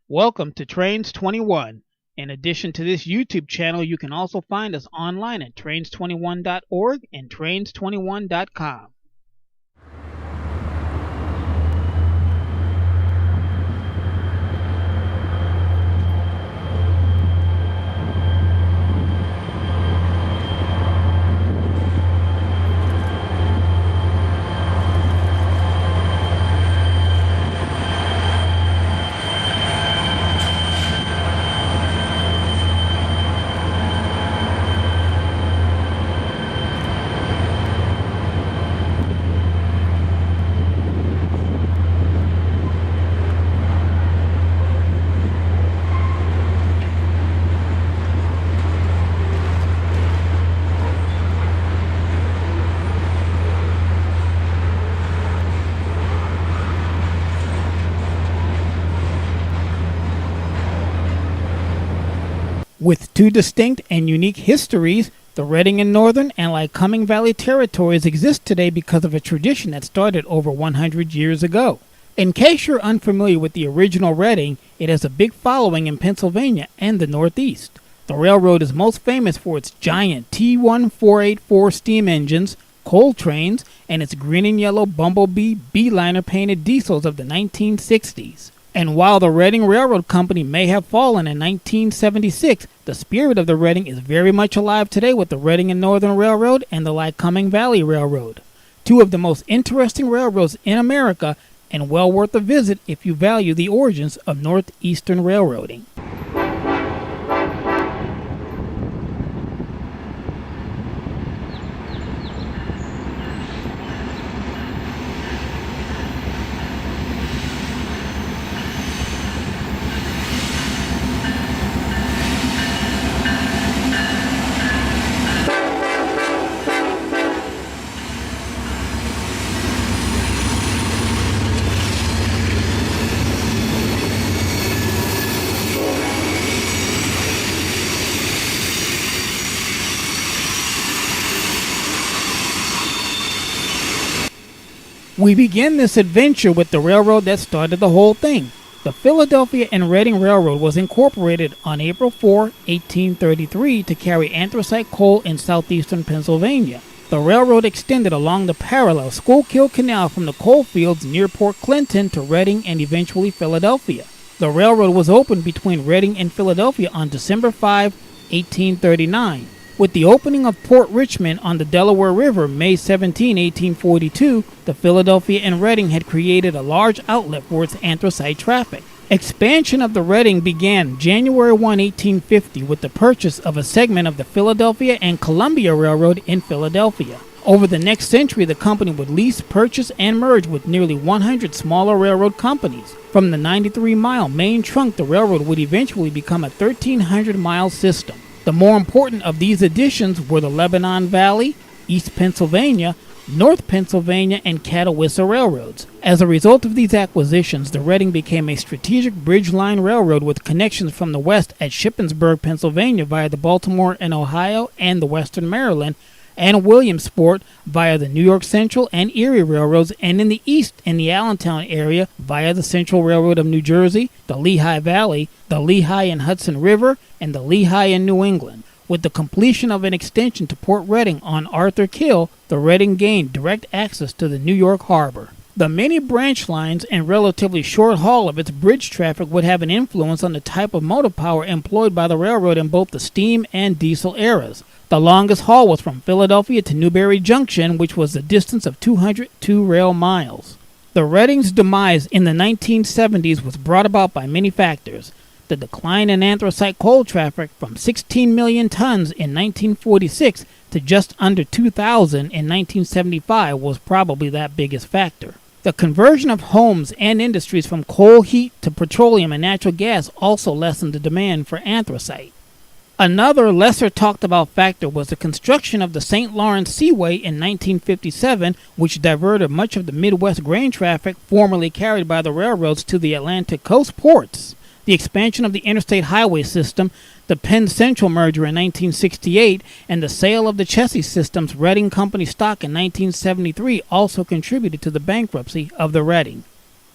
Welcome to Trains 21. In addition to this YouTube channel, you can also find us online at trains21.org and trains21.com. With two distinct and unique histories, the Reading and Northern and Lycoming Valley territories exist today because of a tradition that started over 100 years ago. In case you're unfamiliar with the original Reading, it has a big following in Pennsylvania and the Northeast. The railroad is most famous for its giant T1484 steam engines, coal trains, and its green and yellow Bumblebee B-liner painted diesels of the 1960s. And while the Reading Railroad Company may have fallen in 1976, the spirit of the Reading is very much alive today with the Reading and Northern Railroad and the Lycoming Valley Railroad, two of the most interesting railroads in America and well worth a visit if you value the origins of Northeastern railroading. We begin this adventure with the railroad that started the whole thing. The Philadelphia and Reading Railroad was incorporated on April 4, 1833 to carry anthracite coal in southeastern Pennsylvania. The railroad extended along the parallel Schuylkill Canal from the coal fields near Port Clinton to Reading and eventually Philadelphia. The railroad was opened between Reading and Philadelphia on December 5, 1839. With the opening of Port Richmond on the Delaware River May 17, 1842, the Philadelphia and Reading had created a large outlet for its anthracite traffic. Expansion of the Reading began January 1, 1850 with the purchase of a segment of the Philadelphia and Columbia Railroad in Philadelphia. Over the next century, the company would lease, purchase, and merge with nearly 100 smaller railroad companies. From the 93-mile main trunk, the railroad would eventually become a 1,300-mile system. The more important of these additions were the Lebanon Valley, East Pennsylvania, North Pennsylvania, and Catawissa railroads. As a result of these acquisitions, the Reading became a strategic bridge line railroad with connections from the west at Shippensburg, Pennsylvania via the Baltimore and Ohio and the Western Maryland, and Williamsport via the New York Central and Erie railroads, and in the east in the Allentown area via the Central Railroad of New Jersey, the Lehigh Valley, the Lehigh and Hudson River, and the Lehigh in New England. With the completion of an extension to Port Reading on Arthur Kill, the Reading gained direct access to the New York harbor. The many branch lines and relatively short haul of its bridge traffic would have an influence on the type of motor power employed by the railroad in both the steam and diesel eras. The longest haul was from Philadelphia to Newberry Junction, which was a distance of 202 rail miles. The Reading's demise in the 1970s was brought about by many factors. The decline in anthracite coal traffic from 16 million tons in 1946 to just under 2,000 in 1975 was probably that biggest factor. The conversion of homes and industries from coal heat to petroleum and natural gas also lessened the demand for anthracite. Another lesser talked about factor was the construction of the St. Lawrence Seaway in 1957, which diverted much of the Midwest grain traffic formerly carried by the railroads to the Atlantic coast ports. The expansion of the interstate highway system, the Penn Central merger in 1968, and the sale of the Chessie Systems Reading Company stock in 1973 also contributed to the bankruptcy of the Reading.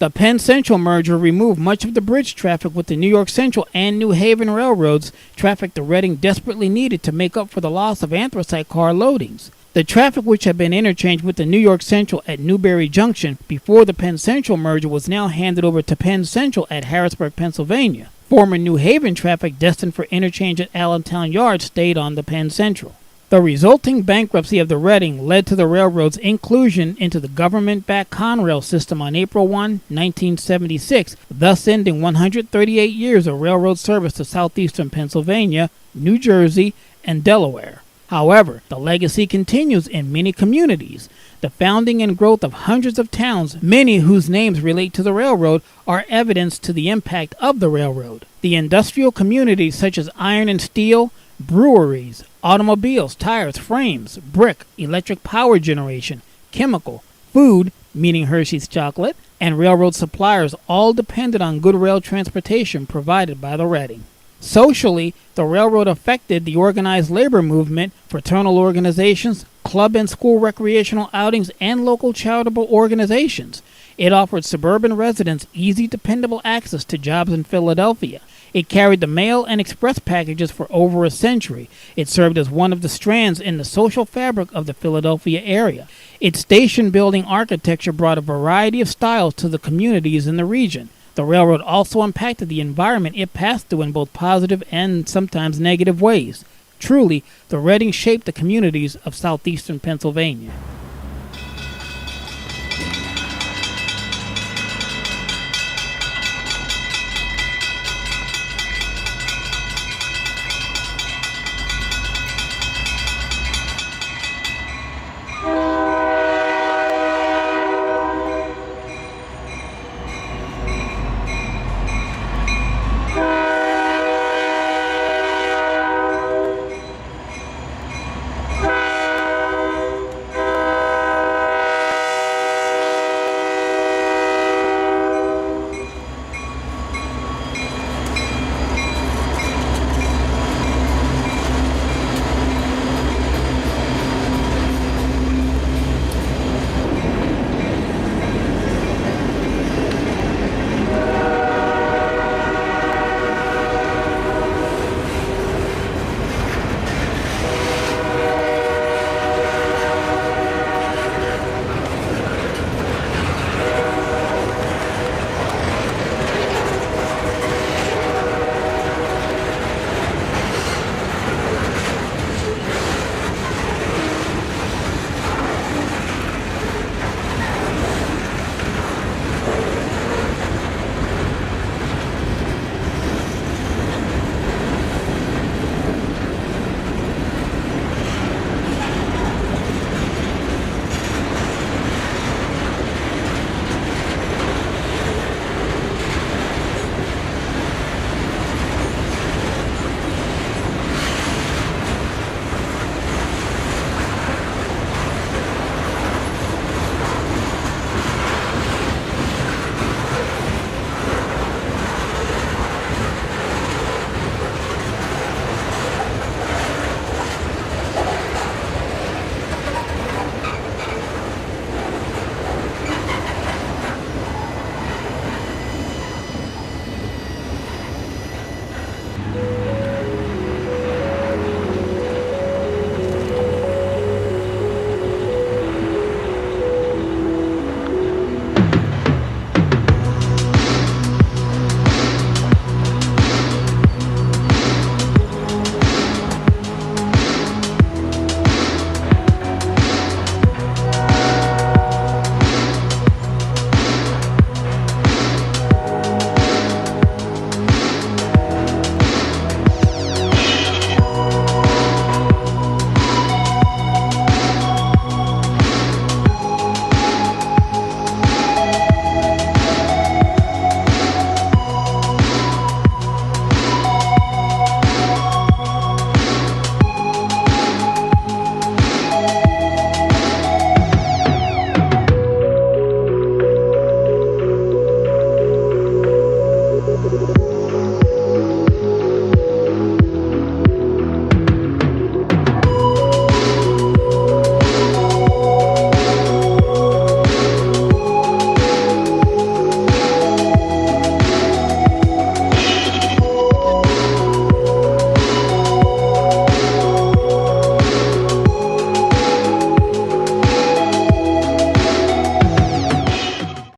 The Penn Central merger removed much of the bridge traffic with the New York Central and New Haven railroads, traffic the Reading desperately needed to make up for the loss of anthracite car loadings. The traffic which had been interchanged with the New York Central at Newberry Junction before the Penn Central merger was now handed over to Penn Central at Harrisburg, Pennsylvania. Former New Haven traffic destined for interchange at Allentown Yard stayed on the Penn Central. The resulting bankruptcy of the Reading led to the railroad's inclusion into the government-backed Conrail system on April 1, 1976, thus ending 138 years of railroad service to southeastern Pennsylvania, New Jersey, and Delaware. However, the legacy continues in many communities. The founding and growth of hundreds of towns, many whose names relate to the railroad, are evidence to the impact of the railroad. The industrial communities such as iron and steel, breweries, automobiles, tires, frames, brick, electric power generation, chemical, food, meaning Hershey's chocolate, and railroad suppliers all depended on good rail transportation provided by the Reading. Socially, the railroad affected the organized labor movement, fraternal organizations, club and school recreational outings, and local charitable organizations. It offered suburban residents easy, dependable access to jobs in Philadelphia. It carried the mail and express packages for over a century. It served as one of the strands in the social fabric of the Philadelphia area. Its station-building architecture brought a variety of styles to the communities in the region. The railroad also impacted the environment it passed through in both positive and sometimes negative ways. Truly, the Reading shaped the communities of southeastern Pennsylvania.